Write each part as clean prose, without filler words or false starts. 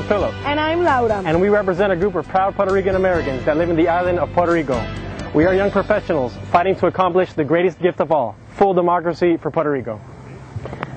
Philip. And I'm Laura. And we represent a group of proud Puerto Rican Americans that live in the island of Puerto Rico. We are young professionals fighting to accomplish the greatest gift of all, full democracy for Puerto Rico.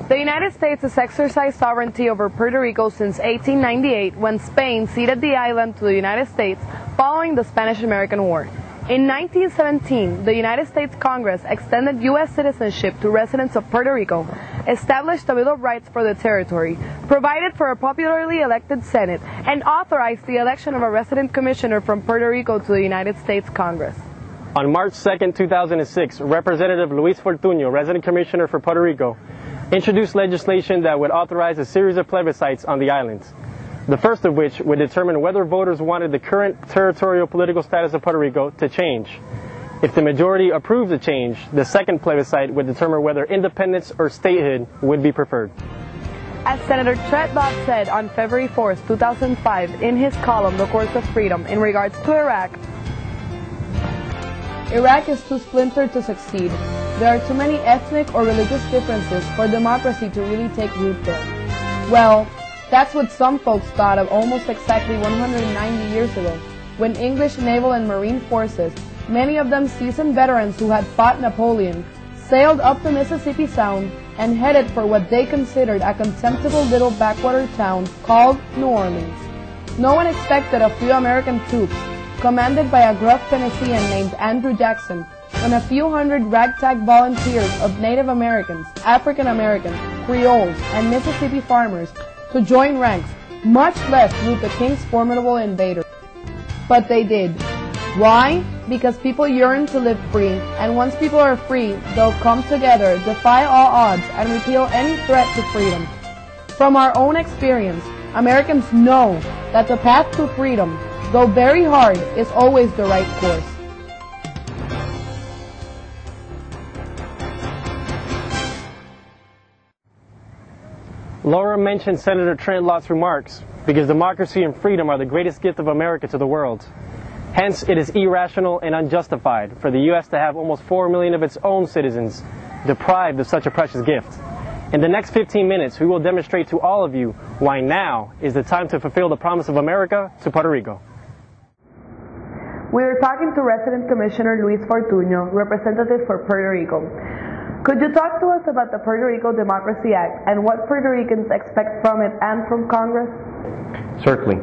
The United States has exercised sovereignty over Puerto Rico since 1898, when Spain ceded the island to the United States following the Spanish-American War. In 1917, the United States Congress extended U.S. citizenship to residents of Puerto Rico, established a Bill of Rights for the territory, provided for a popularly elected Senate, and authorized the election of a resident commissioner from Puerto Rico to the United States Congress. On March 2, 2006, Representative Luis Fortuño, resident commissioner for Puerto Rico, introduced legislation that would authorize a series of plebiscites on the islands. The first of which would determine whether voters wanted the current territorial political status of Puerto Rico to change. If the majority approved the change, the second plebiscite would determine whether independence or statehood would be preferred. As Senator Trent Lott said on February 4, 2005, in his column, The Course of Freedom, in regards to Iraq, Iraq is too splintered to succeed. There are too many ethnic or religious differences for democracy to really take root there. Well, that's what some folks thought of almost exactly 190 years ago, when English naval and marine forces, many of them seasoned veterans who had fought Napoleon, sailed up the Mississippi Sound and headed for what they considered a contemptible little backwater town called New Orleans. No one expected a few American troops, commanded by a gruff Tennessean named Andrew Jackson, and a few hundred ragtag volunteers of Native Americans, African Americans, Creoles, and Mississippi farmers to join ranks, much less root the king's formidable invader. But they did. Why? Because people yearn to live free, and once people are free, they'll come together, defy all odds, and repeal any threat to freedom. From our own experience, Americans know that the path to freedom, though very hard, is always the right course. Laura mentioned Senator Trent Lott's remarks because democracy and freedom are the greatest gift of America to the world. Hence, it is irrational and unjustified for the U.S. to have almost 4 million of its own citizens deprived of such a precious gift. In the next 15 minutes, we will demonstrate to all of you why now is the time to fulfill the promise of America to Puerto Rico. We are talking to Resident Commissioner Luis Fortuño, representative for Puerto Rico. Could you talk to us about the Puerto Rico Democracy Act and what Puerto Ricans expect from it and from Congress? Certainly.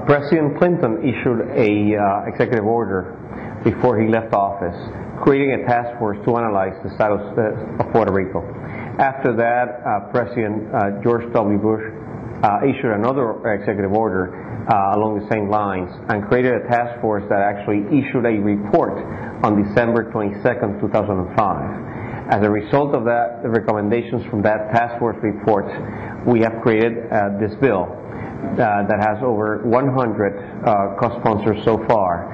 President Clinton issued a executive order before he left office, creating a task force to analyze the status of Puerto Rico. After that, President George W. Bush issued another executive order along the same lines and created a task force that actually issued a report on December 22, 2005. As a result of that, the recommendations from that task force report, we have created this bill that has over 100 co-sponsors so far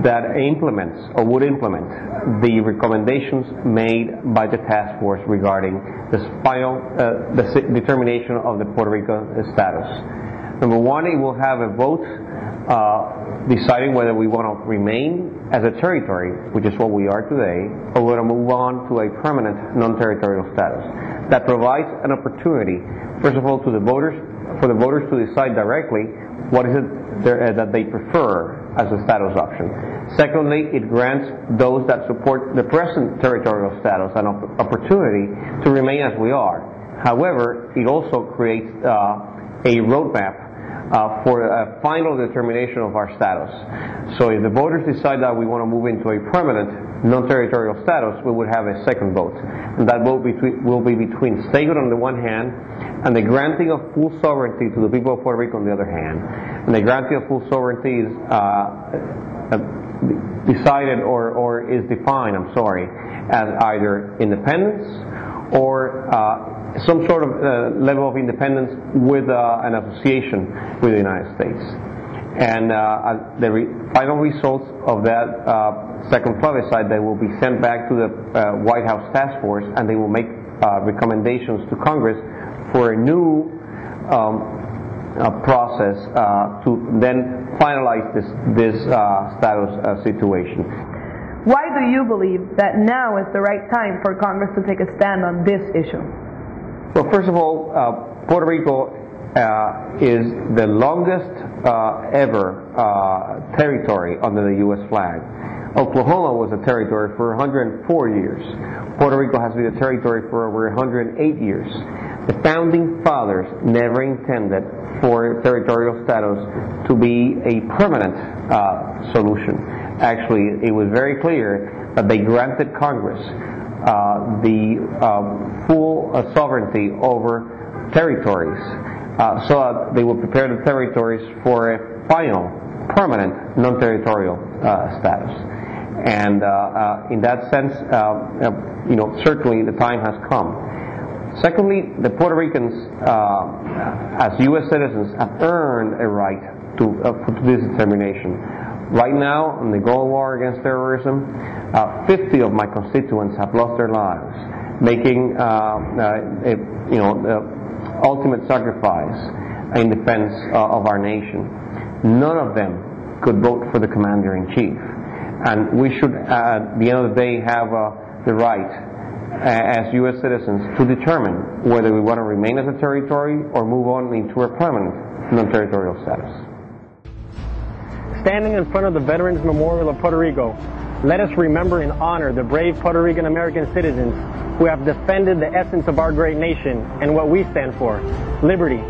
that implements or would implement the recommendations made by the task force regarding the final determination of the Puerto Rico status. Number one, it will have a vote deciding whether we want to remain as a territory, which is what we are today, or we're going to move on to a permanent non-territorial status. That provides an opportunity, first of all, to the voters, for the voters to decide directly what is it that they prefer as a status option. Secondly, it grants those that support the present territorial status an opportunity to remain as we are. However, it also creates a roadmap for a final determination of our status. So if the voters decide that we want to move into a permanent non-territorial status, we would have a second vote. And that vote will be between statehood on the one hand and the granting of full sovereignty to the people of Puerto Rico on the other hand. And the granting of full sovereignty is decided or is defined, as either independence or some sort of level of independence with an association with the United States. And the final results of that second plebiscite, they will be sent back to the White House Task Force, and they will make recommendations to Congress for a new process to then finalize this status situation. Why do you believe that now is the right time for Congress to take a stand on this issue? Well, first of all, Puerto Rico is the longest ever territory under the U.S. flag. Oklahoma was a territory for 104 years. Puerto Rico has been a territory for over 108 years. The founding fathers never intended for territorial status to be a permanent solution. Actually, it was very clear that they granted Congress the full sovereignty over territories, so they would prepare the territories for a final, permanent, non-territorial status. And in that sense, certainly the time has come. Secondly, the Puerto Ricans, as U.S. citizens, have earned a right to this determination. Right now, in the global war against terrorism, 50 of my constituents have lost their lives, making the ultimate sacrifice in defense of our nation. None of them could vote for the commander-in-chief. And we should, at the end of the day, have the right, as U.S. citizens, to determine whether we want to remain as a territory or move on into a permanent non-territorial status. Standing in front of the Veterans Memorial of Puerto Rico, let us remember and honor the brave Puerto Rican American citizens who have defended the essence of our great nation and what we stand for: liberty,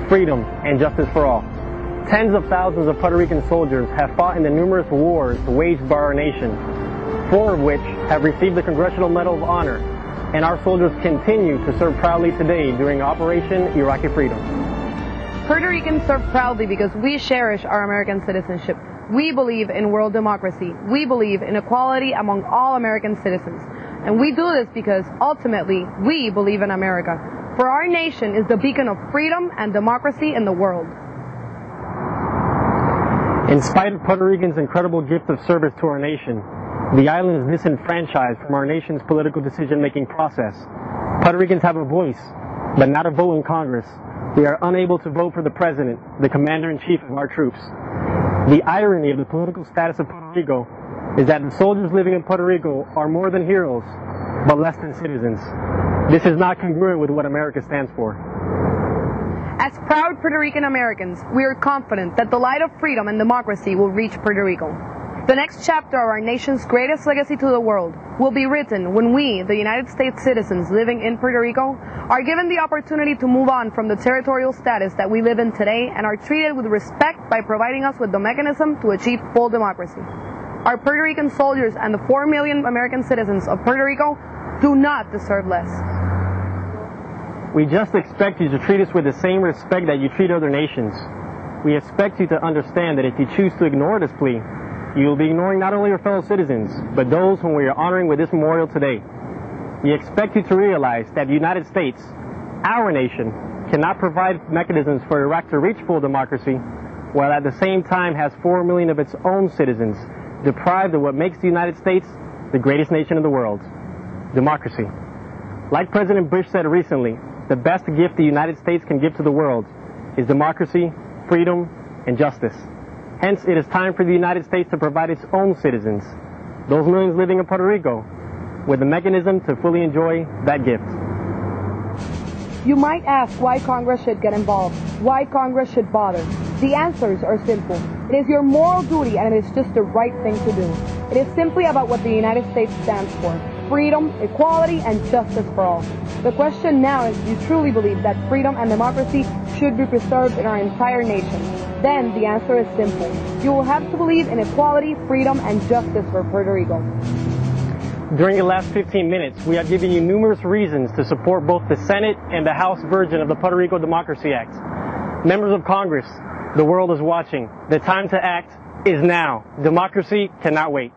freedom, and justice for all. Tens of thousands of Puerto Rican soldiers have fought in the numerous wars waged by our nation, 4 of which have received the Congressional Medal of Honor, and our soldiers continue to serve proudly today during Operation Iraqi Freedom. Puerto Ricans serve proudly because we cherish our American citizenship. We believe in world democracy. We believe in equality among all American citizens. And we do this because, ultimately, we believe in America. For our nation is the beacon of freedom and democracy in the world. In spite of Puerto Ricans' incredible gift of service to our nation, the island is disenfranchised from our nation's political decision-making process. Puerto Ricans have a voice, but not a vote in Congress. We are unable to vote for the president, the commander-in-chief of our troops. The irony of the political status of Puerto Rico is that the soldiers living in Puerto Rico are more than heroes, but less than citizens. This is not congruent with what America stands for. As proud Puerto Rican Americans, we are confident that the light of freedom and democracy will reach Puerto Rico. The next chapter of our nation's greatest legacy to the world will be written when we, the United States citizens living in Puerto Rico, are given the opportunity to move on from the territorial status that we live in today and are treated with respect by providing us with the mechanism to achieve full democracy. Our Puerto Rican soldiers and the 4 million American citizens of Puerto Rico do not deserve less. We just expect you to treat us with the same respect that you treat other nations. We expect you to understand that if you choose to ignore this plea, you will be ignoring not only your fellow citizens, but those whom we are honoring with this memorial today. We expect you to realize that the United States, our nation, cannot provide mechanisms for Iraq to reach full democracy, while at the same time has 4 million of its own citizens deprived of what makes the United States the greatest nation in the world: democracy. Like President Bush said recently, the best gift the United States can give to the world is democracy, freedom, and justice. Hence, it is time for the United States to provide its own citizens, those millions living in Puerto Rico, with a mechanism to fully enjoy that gift. You might ask why Congress should get involved, why Congress should bother. The answers are simple. It is your moral duty and it is just the right thing to do. It is simply about what the United States stands for: freedom, equality, and justice for all. The question now is, do you truly believe that freedom and democracy should be preserved in our entire nation? Then the answer is simple. You will have to believe in equality, freedom, and justice for Puerto Rico. During the last 15 minutes, we have given you numerous reasons to support both the Senate and the House version of the Puerto Rico Democracy Act. Members of Congress, the world is watching. The time to act is now. Democracy cannot wait.